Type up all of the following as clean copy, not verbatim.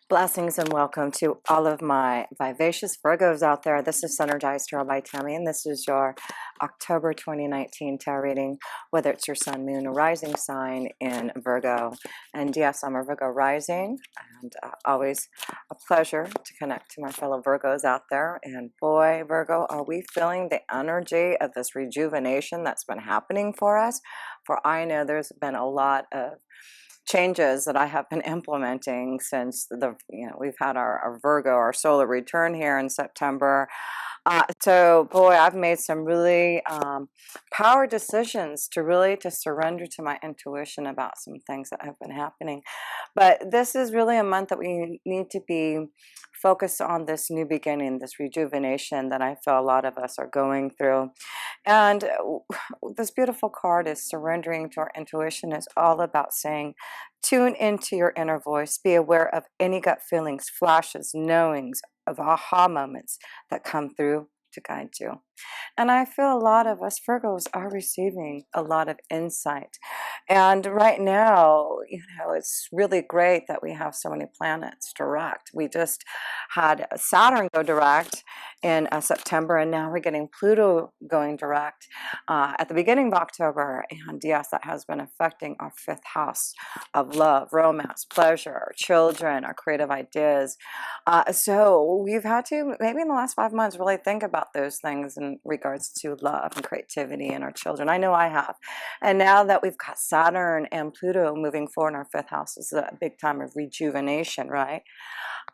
Blessings and welcome to all of my vivacious Virgos out there. This is Synergized Tarot by Tammy, and this is your October 2019 tarot reading, whether it's your sun, moon, or rising sign in Virgo. And yes, I'm a Virgo rising, and always a pleasure to connect to my fellow Virgos out there. And boy, Virgo, are we feeling the energy of this rejuvenation that's been happening for us? For I know there's been a lot of changes that I have been implementing since we've had our Virgo, our solar return here in September. So boy, I've made some really power decisions to surrender to my intuition about some things that have been happening. But this is really a month that we need to be focused on this new beginning, this rejuvenation that I feel a lot of us are going through. And this beautiful card is surrendering to our intuition. Is all about saying, tune into your inner voice, be aware of any gut feelings, flashes, knowings, of aha moments that come through to guide you. And I feel a lot of us Virgos are receiving a lot of insight. And right now, it's really great that we have so many planets direct. We just had Saturn go direct in September, and now we're getting Pluto going direct at the beginning of October. And yes, that has been affecting our fifth house of love, romance, pleasure, children, our creative ideas. So we've had to, maybe in the last 5 months, really think about those things in regards to love and creativity and our children. I know I have. And now that we've got Saturn and Pluto moving forward in our fifth house, is a big time of rejuvenation, right?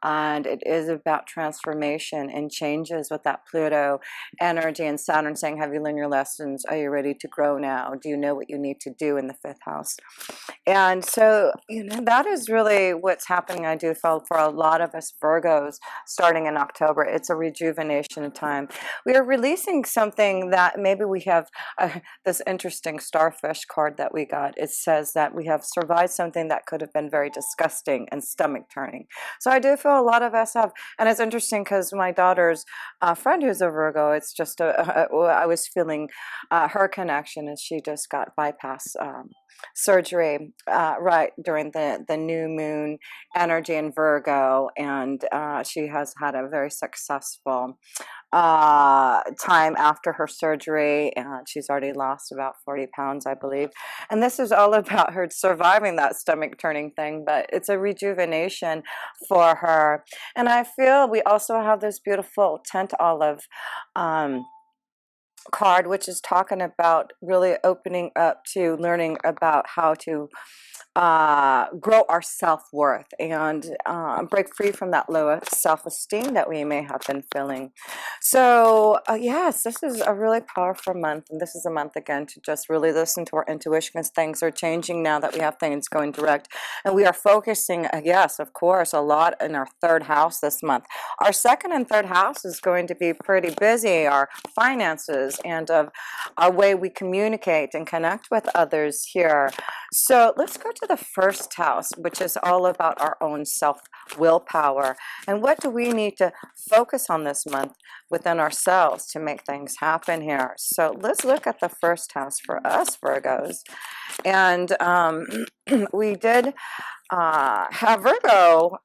And it is about transformation and changes with that Pluto energy, and Saturn saying, have you learned your lessons? Are you ready to grow now? Do you know what you need to do in the fifth house? And so, that is really what's happening. I do feel for a lot of us Virgos starting in October, it's a rejuvenation time. We are releasing something that maybe we have this interesting starfish card that we got. It says that we have survived something that could have been very disgusting and stomach turning. So I do feel a lot of us have, and it's interesting because my daughter's friend who's a Virgo, it's just I was feeling her connection as she just got bypass surgery right during the new moon energy in Virgo, and she has had a very successful time after her surgery, and she's already lost about 40 pounds, I believe. And this is all about her surviving that stomach turning thing, but it's a rejuvenation for her. And I feel we also have this beautiful tent olive card, which is talking about really opening up to learning about how to grow our self-worth and break free from that low self-esteem that we may have been feeling. So yes, this is a really powerful month, and this is a month again to just really listen to our intuition, because things are changing now that we have things going direct, and we are focusing, yes, of course, a lot in our third house this month. Our second and third house is going to be pretty busy, our finances and of our way we communicate and connect with others here. So let's go to the first house, which is all about our own self-willpower. And what do we need to focus on this month within ourselves to make things happen here? So let's look at the first house for us Virgos. And we did have Virgo.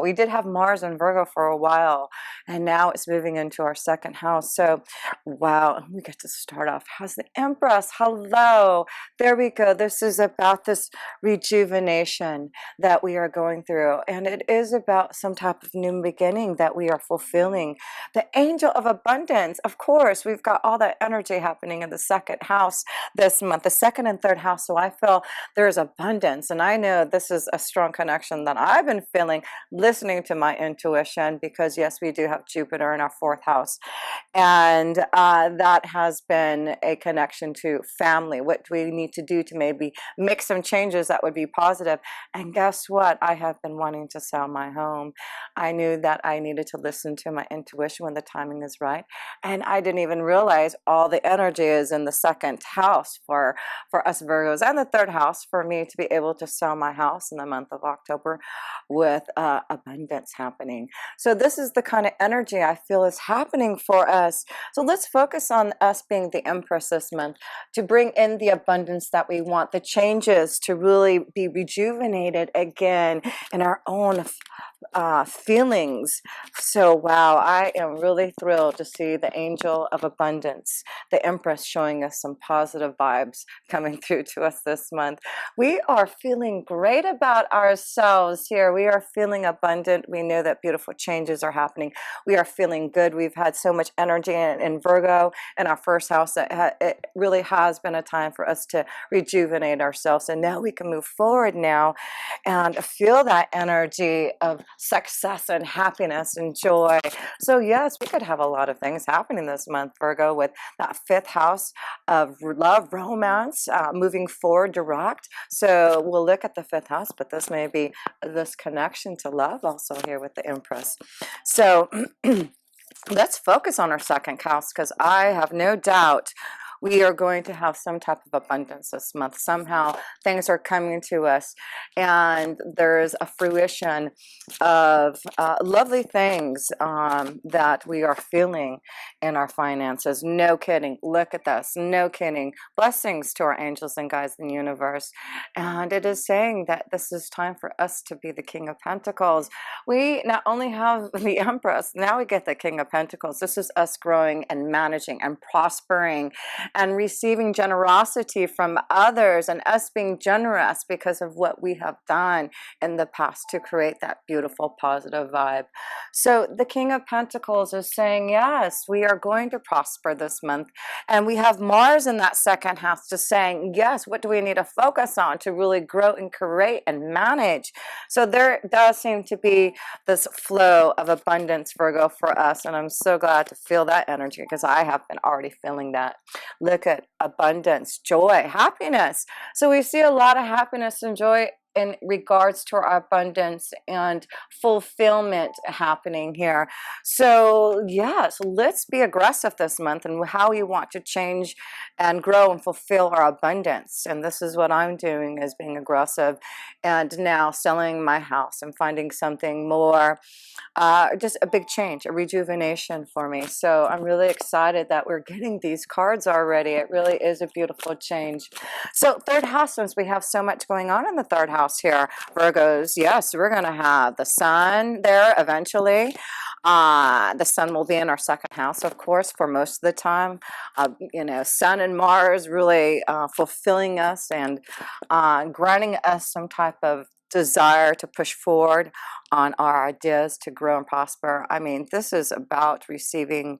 We did have Mars in Virgo for a while, and now it's moving into our second house. So, wow, we get to start off. How's the Empress? Hello. There we go. This is about this rejuvenation that we are going through, and it is about some type of new beginning that we are fulfilling. The Angel of Abundance, of course, we've got all that energy happening in the second house this month, the second and third house. So I feel there's abundance, and I know this is a strong connection that I've been feeling listening to my intuition, because yes, we do have Jupiter in our fourth house, and that has been a connection to family. What do we need to do to maybe make some changes that would be positive? And guess what? I have been wanting to sell my home. I knew that I needed to listen to my intuition when the timing is right, and I didn't even realize all the energy is in the second house for us Virgos, and the third house for me to be able to sell my house in the month of October with abundance happening. So this is the kind of energy I feel is happening for us. So let's focus on us being the Empress this month to bring in the abundance that we want, the changes to really be rejuvenated again in our own feelings. So wow, I am really thrilled to see the angel of abundance, the Empress, showing us some positive vibes coming through to us this month. We are feeling great about ourselves here. We are feeling abundant. We know that beautiful changes are happening. We are feeling good. We've had so much energy in Virgo in our first house that it really has been a time for us to rejuvenate ourselves, and now we can move forward now and feel that energy of success and happiness and joy. So yes, we could have a lot of things happening this month, Virgo, with that fifth house of love, romance, moving forward direct. So we'll look at the fifth house, but this may be this connection to love also here with the Empress. So let's focus on our second house, because I have no doubt we are going to have some type of abundance this month. Somehow things are coming to us, and there's a fruition of lovely things that we are feeling in our finances. No kidding. Look at this. No kidding. Blessings to our angels and guides in the universe. And it is saying that this is time for us to be the King of Pentacles. We not only have the Empress, now we get the King of Pentacles. This is us growing and managing and prospering and receiving generosity from others, and us being generous because of what we have done in the past to create that beautiful positive vibe. So the King of Pentacles is saying, yes, we are going to prosper this month. And we have Mars in that second house just saying, yes, what do we need to focus on to really grow and create and manage? So there does seem to be this flow of abundance, Virgo, for us. And I'm so glad to feel that energy, because I have been already feeling that. Look at abundance, joy, happiness. So we see a lot of happiness and joy in regards to our abundance and fulfillment happening here. So yes, let's be aggressive this month and how we want to change and grow and fulfill our abundance. And this is what I'm doing, is being aggressive and now selling my house and finding something more, just a big change, a rejuvenation for me. So I'm really excited that we're getting these cards already. It really is a beautiful change. So third house, since we have so much going on in the third house here, Virgos, yes, we're going to have the sun there eventually. The sun will be in our second house, of course, for most of the time. You know, sun and Mars really fulfilling us and granting us some type of desire to push forward on our ideas to grow and prosper. I mean, this is about receiving,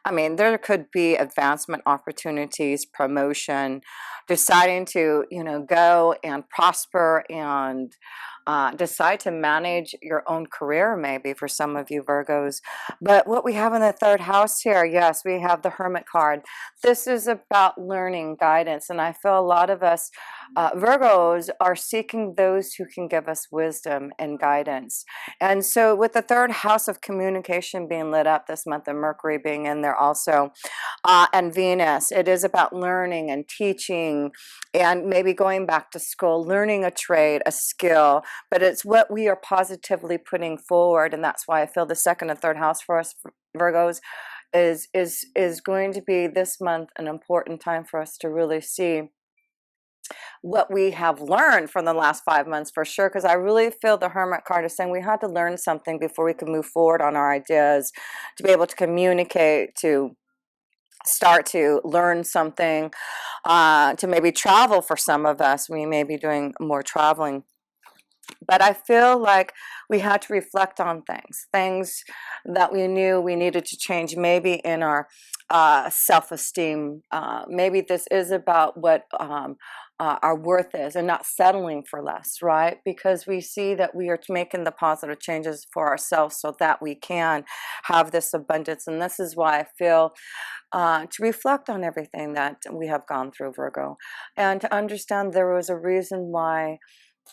I mean, there could be advancement opportunities, promotion, deciding to, you know, go and prosper and decide to manage your own career, maybe for some of you Virgos. But what we have in the third house here, yes, we have the Hermit card. This is about learning, guidance, and I feel a lot of us Virgos are seeking those who can give us wisdom and guidance. And so with the third house of communication being lit up this month, and Mercury being in there also, and Venus, it is about learning and teaching and maybe going back to school, learning a trade, a skill, but it's what we are positively putting forward. And that's why I feel the second and third house for us Virgos is going to be this month an important time for us to really see what we have learned from the last 5 months, for sure, because I really feel the Hermit card is saying we had to learn something before we can move forward on our ideas, to be able to communicate, to start to learn something, to maybe travel. For some of us, we may be doing more traveling. But I feel like we had to reflect on things that we knew we needed to change, maybe in our self-esteem. Maybe this is about what our worth is, and not settling for less, right? Because we see that we are making the positive changes for ourselves so that we can have this abundance. And this is why I feel to reflect on everything that we have gone through, Virgo, and to understand there was a reason why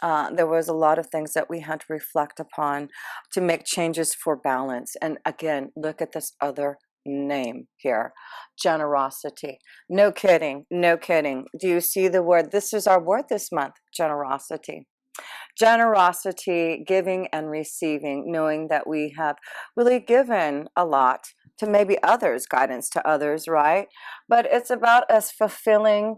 there was a lot of things that we had to reflect upon to make changes for balance. And again, look at this other name here, generosity. No kidding, no kidding. Do you see the word? This is our word this month, generosity. Generosity, giving and receiving, knowing that we have really given a lot to maybe others, guidance to others, right? But it's about us fulfilling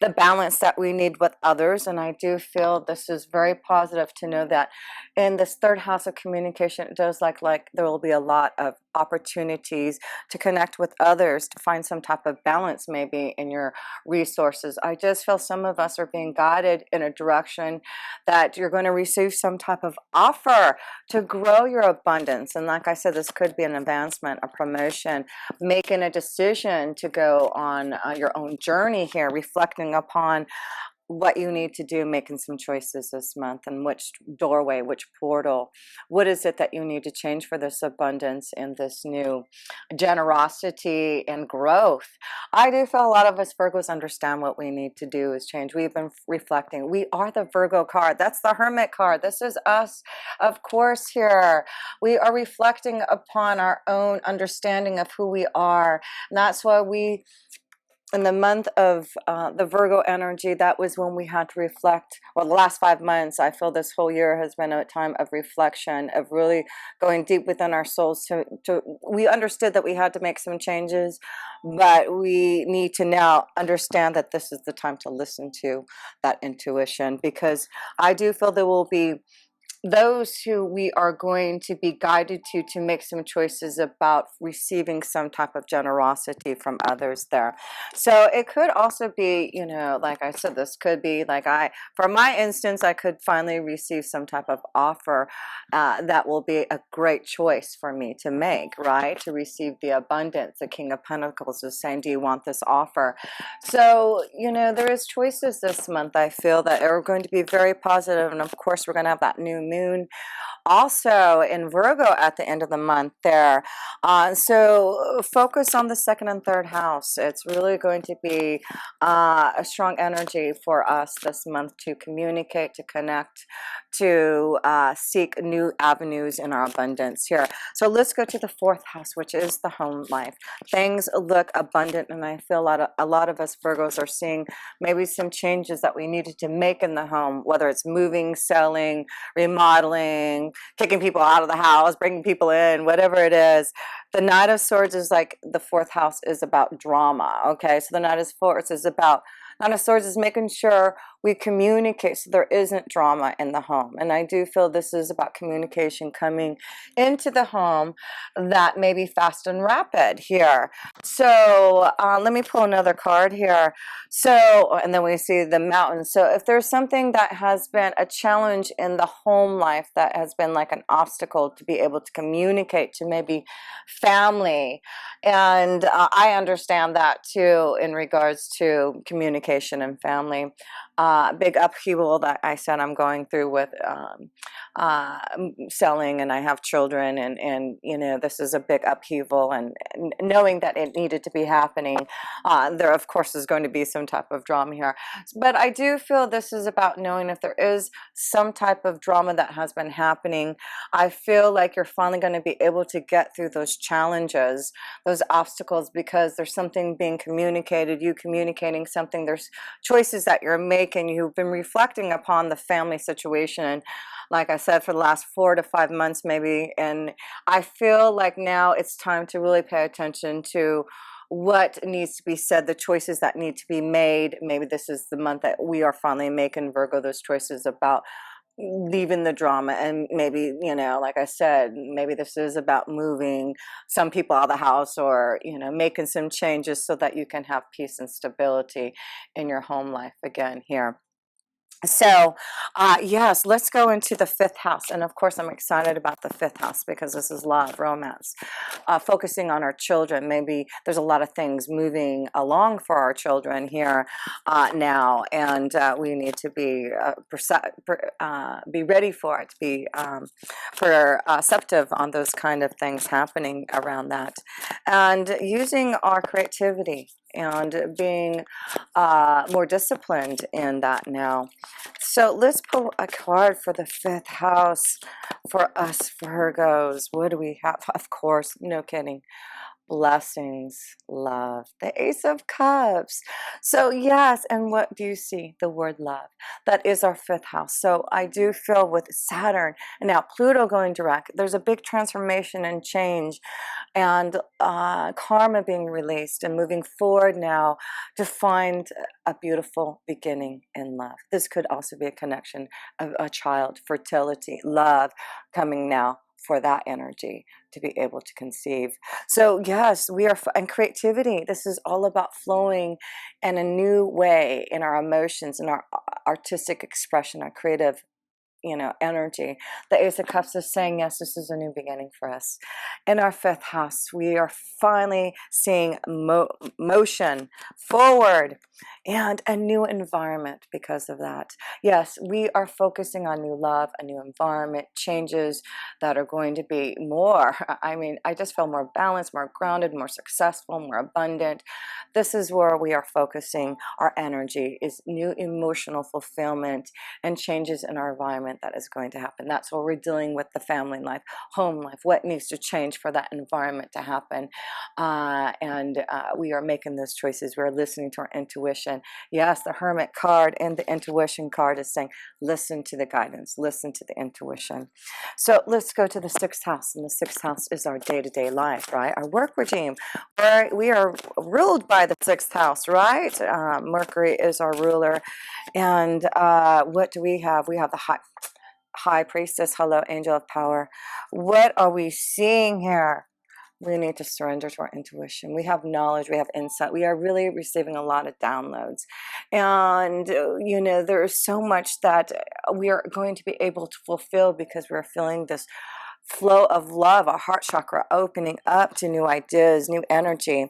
the balance that we need with others. And I do feel this is very positive to know that in this third house of communication, it does like there will be a lot of opportunities to connect with others, to find some type of balance maybe in your resources. I just feel some of us are being guided in a direction that you're going to receive some type of offer to grow your abundance. And like I said, this could be an advancement, a promotion, making a decision to go on your own journey here, reflecting upon what you need to do, making some choices this month, and which doorway, which portal, what is it that you need to change for this abundance and this new generosity and growth. I do feel a lot of us Virgos understand what we need to do is change. We've been reflecting. We are the Virgo card. That's the Hermit card. This is us, of course, here. We are reflecting upon our own understanding of who we are. And that's why we, in the month of the Virgo energy, that was when we had to reflect. Well, the last 5 months, I feel this whole year has been a time of reflection, of really going deep within our souls. We understood that we had to make some changes, but we need to now understand that this is the time to listen to that intuition, because I do feel there will be those who we are going to be guided to make some choices about receiving some type of generosity from others there. So it could also be, you know, like I said, this could be like for my instance, I could finally receive some type of offer that will be a great choice for me to make, right? To receive the abundance. The King of Pentacles is saying, do you want this offer? So, you know, there is choices this month, I feel, that are going to be very positive. And of course, we're going to have that new moon also in Virgo at the end of the month there. So focus on the second and third house. It's really going to be a strong energy for us this month to communicate, to connect, to seek new avenues in our abundance here. So let's go to the fourth house, which is the home life. Things look abundant, and I feel a lot of us Virgos are seeing maybe some changes that we needed to make in the home, whether it's moving, selling, remodeling, kicking people out of the house, bringing people in, whatever it is. The Knight of Swords is like the fourth house is about drama. Okay, so the Knight of Swords is about, Knight of Swords is making sure we communicate so there isn't drama in the home. And I do feel this is about communication coming into the home that may be fast and rapid here. So let me pull another card here. So, and then we see the mountain. So if there's something that has been a challenge in the home life that has been like an obstacle to be able to communicate to maybe family, and I understand that too in regards to communication and family. Big upheaval that I said I'm going through with selling, and I have children, and you know, this is a big upheaval, and knowing that it needed to be happening, there of course is going to be some type of drama here. But I do feel this is about knowing if there is some type of drama that has been happening, I feel like you're finally going to be able to get through those challenges, those obstacles, because there's something being communicated, you communicating something, there's choices that you're making, you've been reflecting upon the family situation, like I said, for the last 4 to 5 months maybe, and I feel like now it's time to really pay attention to what needs to be said, the choices that need to be made. Maybe this is the month that we are finally making, Virgo, those choices about leaving the drama, and maybe, you know, like I said, maybe this is about moving some people out of the house, or, you know, making some changes so that you can have peace and stability in your home life again here. So yes, let's go into the fifth house. And of course, I'm excited about the fifth house because this is love, romance, focusing on our children. Maybe there's a lot of things moving along for our children here now, and we need to be ready for it, be perceptive on those kind of things happening around that, and using our creativity and being more disciplined in that now. So let's pull a card for the fifth house for us Virgos. What do we have? Of course, no kidding. blessings, love, the Ace of Cups. So yes, and what do you see? The word love. That is our 5th house. So I do feel with Saturn and now Pluto going direct, there's a big transformation and change, and karma being released and moving forward now to find a beautiful beginning in love. This could also be a connection of a child, fertility, love coming now for that energy to be able to conceive. So yes, we are, and creativity, this is all about flowing in a new way in our emotions and our artistic expression, our creative, you know, energy. The Ace of Cups is saying, yes, this is a new beginning for us. In our 5th house, we are finally seeing motion forward and a new environment because of that. Yes, we are focusing on new love, a new environment, changes that are going to be more, I mean, I just feel more balanced, more grounded, more successful, more abundant. This is where we are focusing our energy, is new emotional fulfillment and changes in our environment that is going to happen. That's what we're dealing with, the family life, home life, what needs to change for that environment to happen. We are making those choices. We're listening to our intuition. Yes, the Hermit card and the intuition card is saying, listen to the guidance, listen to the intuition. So let's go to the 6th house, and the 6th house is our day-to-day life, right? Our work regime, where we are ruled by the 6th house, right? Mercury is our ruler. And what do we have? We have the high priestess. Hello, angel of power. What are we seeing here? We need to surrender to our intuition. We have knowledge, we have insight. We are really receiving a lot of downloads. And, you know, there is so much that we are going to be able to fulfill because we're feeling this flow of love, our heart chakra opening up to new ideas, new energy.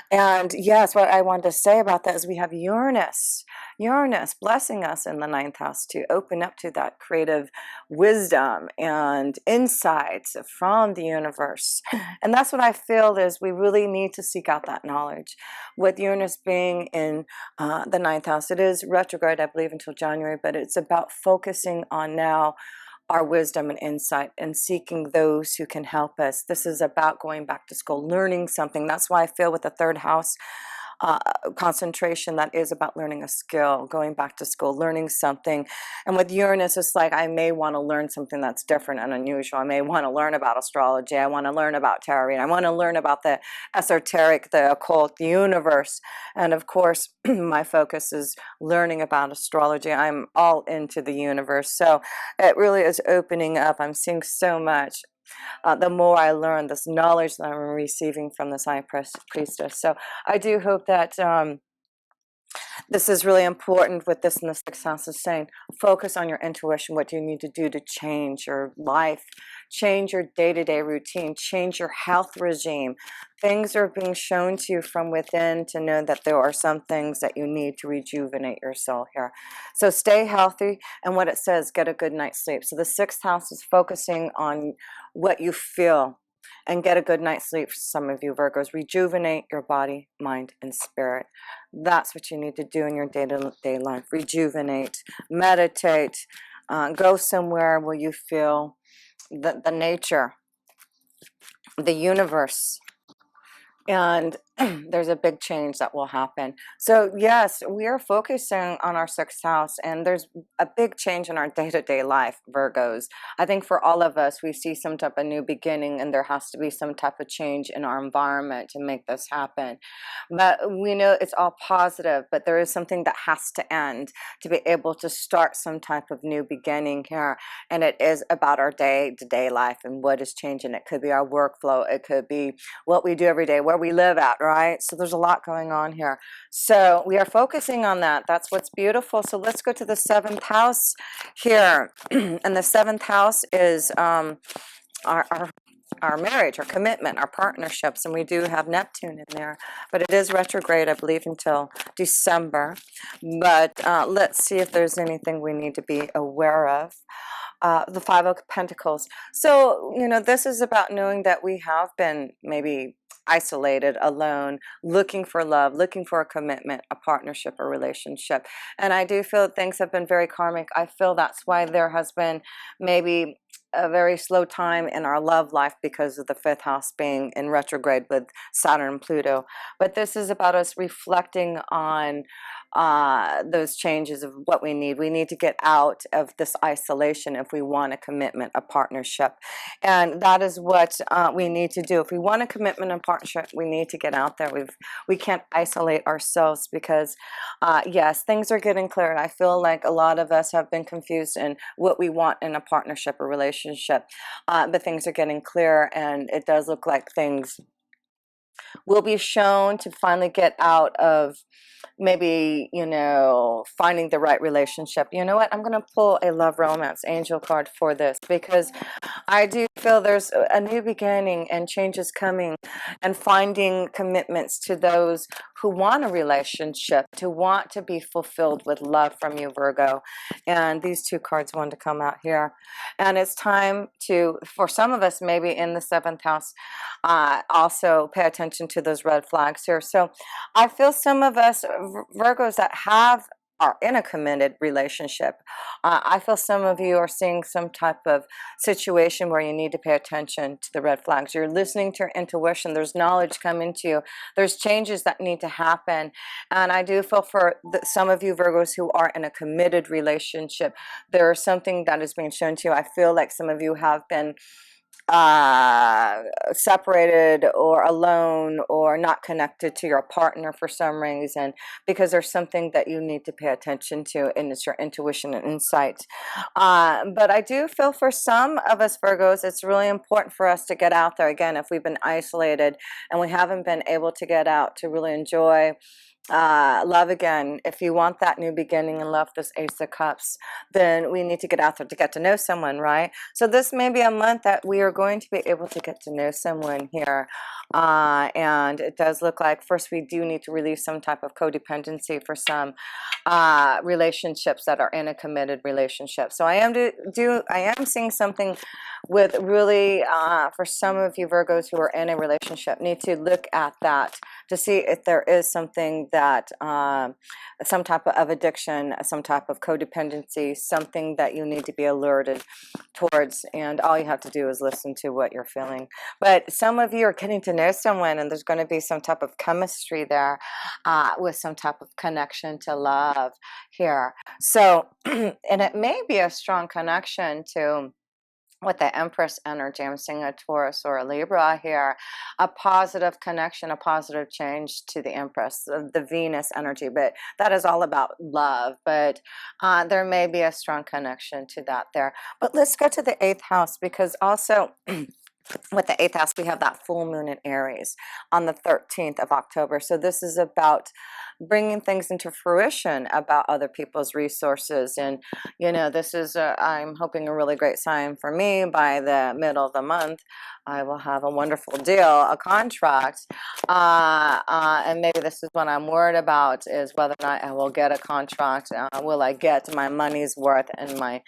And yes, what I wanted to say about that is we have Uranus blessing us in the 9th house to open up to that creative wisdom and insights from the universe. And that's what I feel is we really need to seek out that knowledge. With Uranus being in the 9th house, it is retrograde, I believe, until January, but it's about focusing on now our wisdom and insight and seeking those who can help us. This is about going back to school, learning something. That's why I feel with the 3rd house concentration, that is about learning a skill, going back to school, learning something. And with Uranus, it's like I may want to learn something that's different and unusual. I may want to learn about astrology. I want to learn about tarot reading. I want to learn about the esoteric, the occult, the universe. And of course, my focus is learning about astrology. I'm all into the universe. So it really is opening up. I'm seeing so much. The more I learn, this knowledge that I'm receiving from this high priestess. So I do hope that this is really important with this in the 6th house, is saying focus on your intuition. What do you need to do to change your life, change your day-to-day routine, change your health regime. Things are being shown to you from within to know that there are some things that you need to rejuvenate your soul here. So stay healthy, and what it says, get a good night's sleep. So the 6th house is focusing on what you feel, and get a good night's sleep for some of you Virgos. Rejuvenate your body, mind, and spirit. That's what you need to do in your day-to-day life. Rejuvenate, meditate, go somewhere where you feel the nature, the universe, and there's a big change that will happen. So yes, we are focusing on our 6th house, and there's a big change in our day-to-day life, Virgos. I think for all of us, we see some type of new beginning, and there has to be some type of change in our environment to make this happen. But we know it's all positive, but there is something that has to end to be able to start some type of new beginning here. And it is about our day-to-day life and what is changing. It could be our workflow. It could be what we do every day, where we live at, right? So there's a lot going on here. So we are focusing on that. That's what's beautiful. So let's go to the 7th house here. And the 7th house is our marriage, our commitment, our partnerships, and we do have Neptune in there, but it is retrograde, I believe, until December. But let's see if there's anything we need to be aware of. The 5 of Pentacles. So, you know, this is about knowing that we have been maybe isolated, alone, looking for love, looking for a commitment, a partnership, a relationship. And I do feel that things have been very karmic. I feel that's why there has been maybe a very slow time in our love life because of the 5th house being in retrograde with Saturn and Pluto. But this is about us reflecting on those changes of what we need. We need to get out of this isolation if we want a commitment, a partnership. And that is what we need to do. If we want a commitment and partnership, we need to get out there. We can't isolate ourselves because, yes, things are getting clear. And I feel like a lot of us have been confused in what we want in a partnership or relationship. But things are getting clear, and it does look like things will be shown to finally get out of maybe, you know, finding the right relationship. You know what? I'm going to pull a love romance angel card for this because I do feel there's a new beginning and changes coming, and finding commitments to those who want a relationship, to want to be fulfilled with love from you, Virgo. And these 2 cards wanted to come out here. And it's time to, for some of us, maybe in the 7th house, also pay attention to those red flags here. So I feel some of us Virgos that are in a committed relationship, I feel some of you are seeing some type of situation where you need to pay attention to the red flags. You're listening to your intuition. There's knowledge coming to you. There's changes that need to happen. And I do feel for some of you Virgos who are in a committed relationship, there is something that is being shown to you. I feel like some of you have been separated or alone or not connected to your partner for some reason, because there's something that you need to pay attention to, and it's your intuition and insight. But I do feel for some of us Virgos, it's really important for us to get out there again if we've been isolated and we haven't been able to get out to really enjoy love again. If you want that new beginning and love, this Ace of Cups, then we need to get out there to get to know someone, right? So this may be a month that we are going to be able to get to know someone here. And it does look like first we do need to release some type of codependency for some relationships that are in a committed relationship. So I am seeing something with really for some of you Virgos who are in a relationship, need to look at that to see if there is something that some type of addiction, some type of codependency, something that you need to be alerted towards. And all you have to do is listen to what you're feeling. But some of you are getting to know someone, and there's going to be some type of chemistry there with some type of connection to love here. So and it may be a strong connection to with the Empress energy. I'm seeing a Taurus or a Libra here, a positive connection, a positive change to the Empress, the Venus energy, but that is all about love. But there may be a strong connection to that there. But let's go to the 8th house, because also with the 8th house, we have that full moon in Aries on the 13th of October. So this is about bringing things into fruition about other people's resources. And, you know, this is, I'm hoping, a really great sign for me. By the middle of the month, I will have a wonderful deal, a contract. And maybe this is what I'm worried about, is whether or not I will get a contract. Will I get my money's worth in my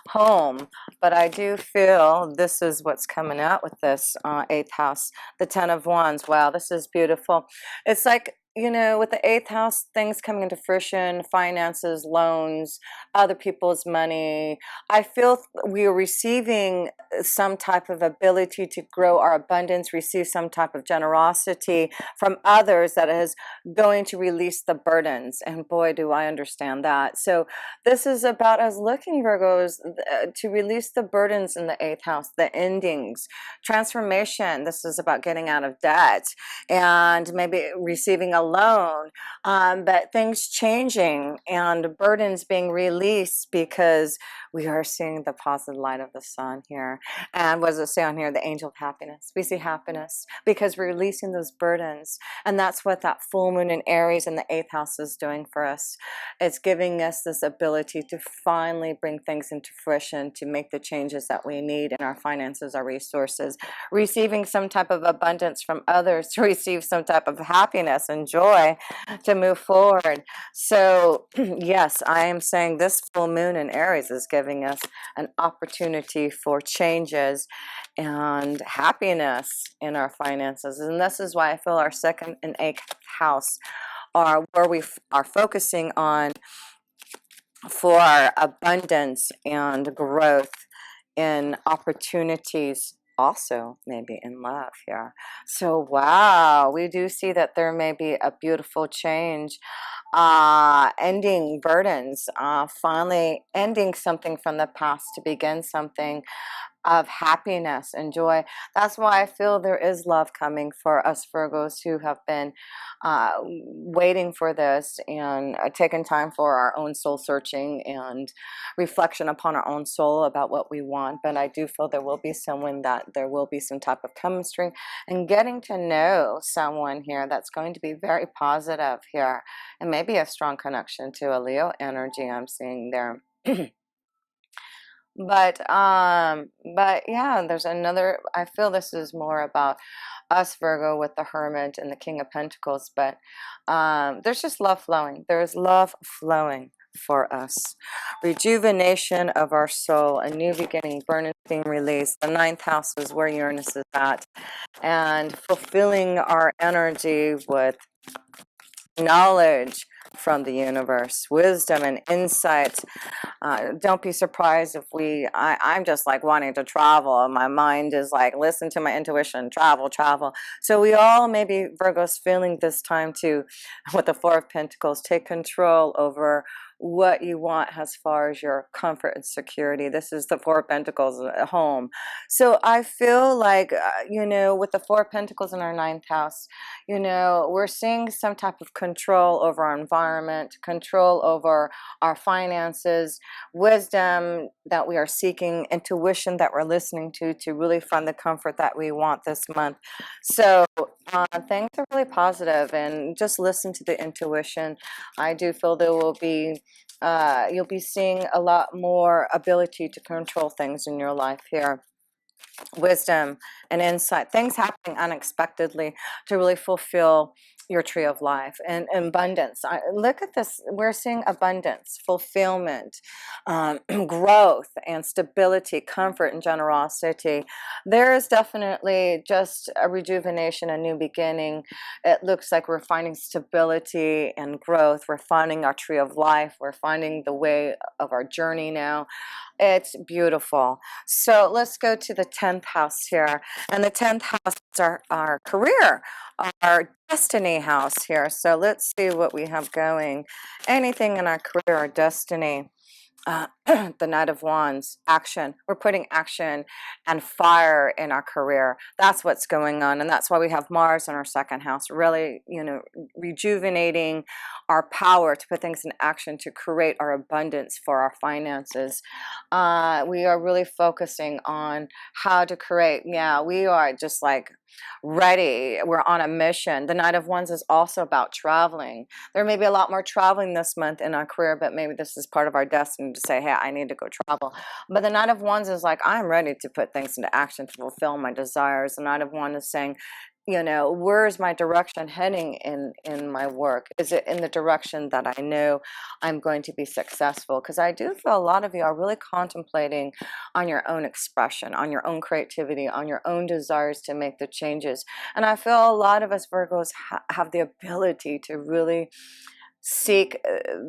home? But I do feel this is what's coming out with this 8th house, the 10 of Wands. Wow, this is beautiful. It's like, you know, with the 8th house, things coming into fruition, finances, loans, other people's money. I feel we are receiving some type of ability to grow our abundance, receive some type of generosity from others that is going to release the burdens. And boy, do I understand that. So this is about us looking, Virgos, to release the burdens in the 8th house, the endings, transformation. This is about getting out of debt and maybe receiving a loan, but things changing and burdens being released, because we are seeing the positive light of the sun here. And what does it say on here? The angel of happiness. We see happiness because we're releasing those burdens. And that's what that full moon in Aries in the 8th house is doing for us. It's giving us this ability to finally bring things into fruition, to make the changes that we need in our finances, our resources, receiving some type of abundance from others, to receive some type of happiness and joy to move forward. So yes, I am saying this full moon in Aries is giving us an opportunity for changes and happiness in our finances. And this is why I feel our 2nd and 8th house are where we are focusing on for abundance and growth in opportunities, also maybe in love here. So wow, we do see that there may be a beautiful change, ending burdens, finally ending something from the past to begin something of happiness and joy. That's why I feel there is love coming for us Virgos who have been waiting for this and taking time for our own soul searching and reflection upon our own soul about what we want. But I do feel there will be someone, that there will be some type of chemistry and getting to know someone here that's going to be very positive here, and maybe a strong connection to a Leo energy I'm seeing there. But yeah, there's another, I feel this is more about us Virgo with the Hermit and the King of Pentacles, but there's just love flowing. There's love flowing for us. Rejuvenation of our soul, a new beginning, burden being released. The ninth house is where Uranus is at, and fulfilling our energy with knowledge from the universe, wisdom and insight. Don't be surprised if I'm just like wanting to travel. My mind is like, listen to my intuition, travel, travel. So we all, maybe Virgo's feeling this time to, with the Four of Pentacles, take control over what you want as far as your comfort and security. This is the Four of Pentacles at home. So I feel like, you know, with the Four of Pentacles in our ninth house, you know, we're seeing some type of control over our environment, control over our finances, wisdom that we are seeking, intuition that we're listening to really find the comfort that we want this month. So things are really positive, and just listen to the intuition. I do feel there will be you'll be seeing a lot more ability to control things in your life here. Wisdom and insight, things happening unexpectedly to really fulfill your tree of life, and abundance. Look at this, we're seeing abundance, fulfillment, growth and stability, comfort and generosity. There is definitely just a rejuvenation, a new beginning. It looks like we're finding stability and growth. We're finding our tree of life. We're finding the way of our journey now. It's beautiful. So let's go to the 10th house here. And the 10th house is our career, our destiny house here. So let's see what we have going. Anything in our career or destiny. The Knight of Wands, action. We're putting action and fire in our career. That's what's going on, and that's why we have Mars in our second house, really, you know, rejuvenating our power to put things in action to create our abundance for our finances. We are really focusing on how to create. Yeah, we are just like ready. We're on a mission. The Knight of Wands is also about traveling. There may be a lot more traveling this month in our career, but maybe this is part of our destiny to say, hey, I need to go travel. But the Knight of Wands is like, I'm ready to put things into action to fulfill my desires. The Knight of Wands is saying, you know, where's my direction heading in my work? Is it in the direction that I know I'm going to be successful? Because I do feel a lot of you are really contemplating on your own expression, on your own creativity, on your own desires to make the changes. And I feel a lot of us Virgos have the ability to really seek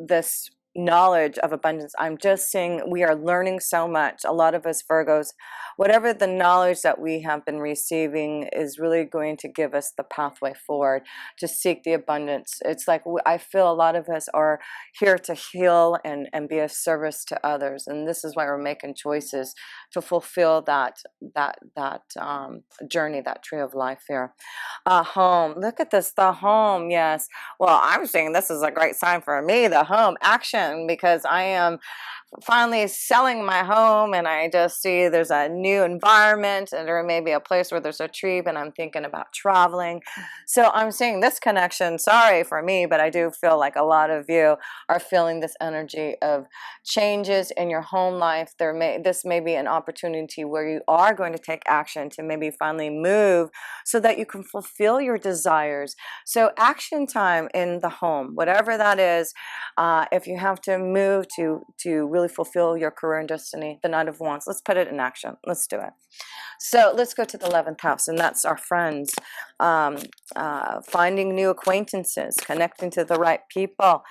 this knowledge of abundance. I'm just saying we are learning so much. A lot of us Virgos, whatever the knowledge that we have been receiving is really going to give us the pathway forward to seek the abundance. It's like I feel a lot of us are here to heal and be of service to others, and this is why we're making choices to fulfill that journey, that tree of life here. Home, look at this, the home. Yes, well, I'm saying this is a great sign for me, the home action, because I am finally selling my home, and I just see there's a new environment, and there may be a place where there's a tree, but I'm thinking about traveling. So I'm seeing this connection. Sorry for me, but I do feel like a lot of you are feeling this energy of changes in your home life. This may be an opportunity where you are going to take action to maybe finally move so that you can fulfill your desires. So action time in the home, whatever that is. If you have to move to really really fulfill your career and destiny. The Knight of Wands, let's put it in action. Let's do it. So let's go to the 11th house, and that's our friends, finding new acquaintances, connecting to the right people.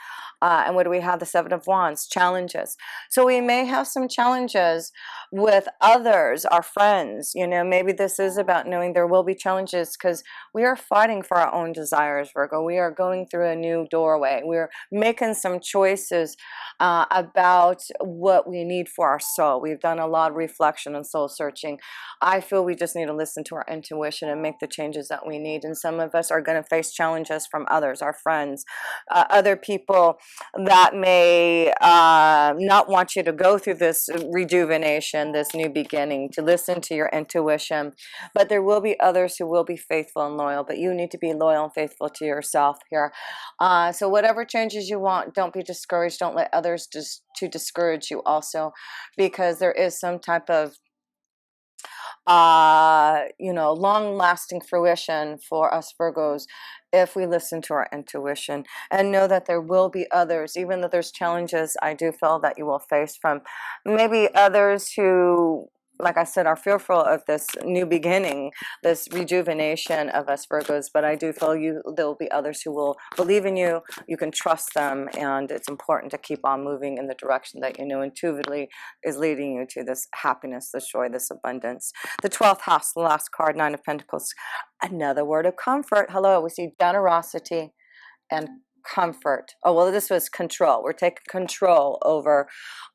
And what do we have? The 7 of Wands, challenges. So we may have some challenges with others, our friends. You know, maybe this is about knowing there will be challenges because we are fighting for our own desires, Virgo. We are going through a new doorway. We're making some choices about what we need for our soul. We've done a lot of reflection and soul searching. I feel we just need to listen to our intuition and make the changes that we need. And some of us are going to face challenges from others, our friends, other people that may not want you to go through this rejuvenation, this new beginning, to listen to your intuition. But there will be others who will be faithful and loyal, but you need to be loyal and faithful to yourself here. So whatever changes you want, don't be discouraged. Don't let others to discourage you also, because there is some type of you know, long-lasting fruition for us Virgos if we listen to our intuition and know that there will be others. Even though there's challenges, I do feel that you will face from maybe others who, like I said, are fearful of this new beginning, this rejuvenation of us Virgos. But I do feel there will be others who will believe in you. You can trust them, and it's important to keep on moving in the direction that you know intuitively is leading you to this happiness, this joy, this abundance. The 12th house, the last card, 9 of Pentacles, another word of comfort. Hello, we see generosity and comfort. Oh, well, this was control. We're taking control over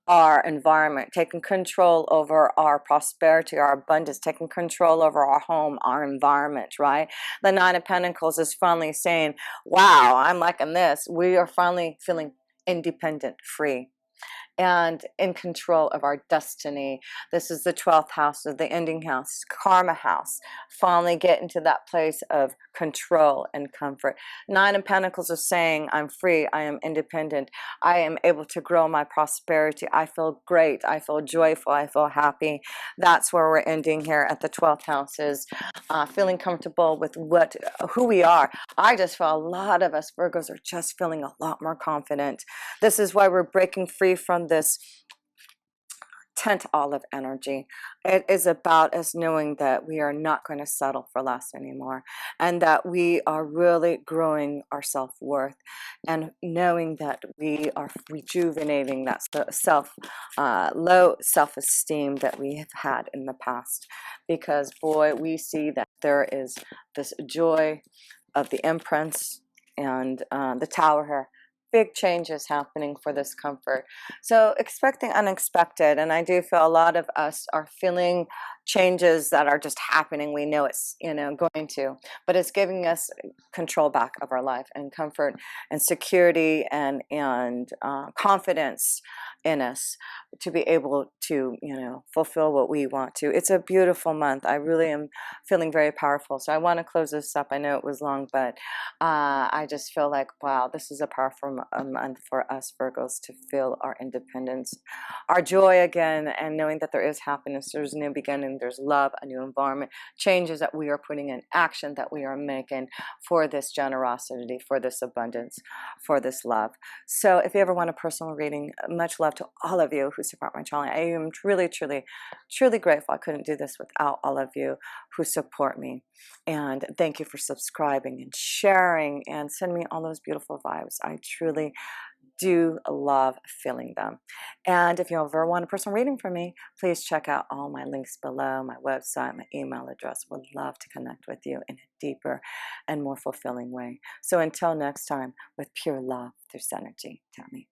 our environment, taking control over our prosperity, our abundance, taking control over our home, our environment, right? The 9 of Pentacles is finally saying, wow, I'm liking this. We are finally feeling independent, free, and in control of our destiny. This is the 12th house of the ending house, karma house. Finally get into that place of control and comfort. 9 of Pentacles is saying, I'm free, I am independent, I am able to grow my prosperity, I feel great, I feel joyful, I feel happy. That's where we're ending here at the 12th house, is feeling comfortable with who we are. I just feel a lot of us Virgos are just feeling a lot more confident. This is why we're breaking free from this tent olive energy. It is about us knowing that we are not going to settle for less anymore, and that we are really growing our self-worth, and knowing that we are rejuvenating that low self-esteem that we have had in the past. Because boy, we see that there is this joy of the Empress and the Tower here. Big changes happening for this comfort. So expecting unexpected, and I do feel a lot of us are feeling changes that are just happening. We know it's, you know, going to, but it's giving us control back of our life, and comfort and security and confidence in us to be able to, you know, fulfill what we want to. It's a beautiful month. I really am feeling very powerful. So I want to close this up. I know it was long, but I just feel like, wow, this is a powerful month for us Virgos to feel our independence, our joy again, and knowing that there is happiness, there's a new beginning, there's love, a new environment, changes that we are putting in action, that we are making for this generosity, for this abundance, for this love. So if you ever want a personal reading, much love to all of you who support my channel. I am truly, truly, truly grateful. I couldn't do this without all of you who support me. And thank you for subscribing and sharing and sending me all those beautiful vibes. I truly do love feeling them. And if you ever want a personal reading from me, please check out all my links below, my website, my email address. Would love to connect with you in a deeper and more fulfilling way. So until next time, with pure love through Synergy, Tammy.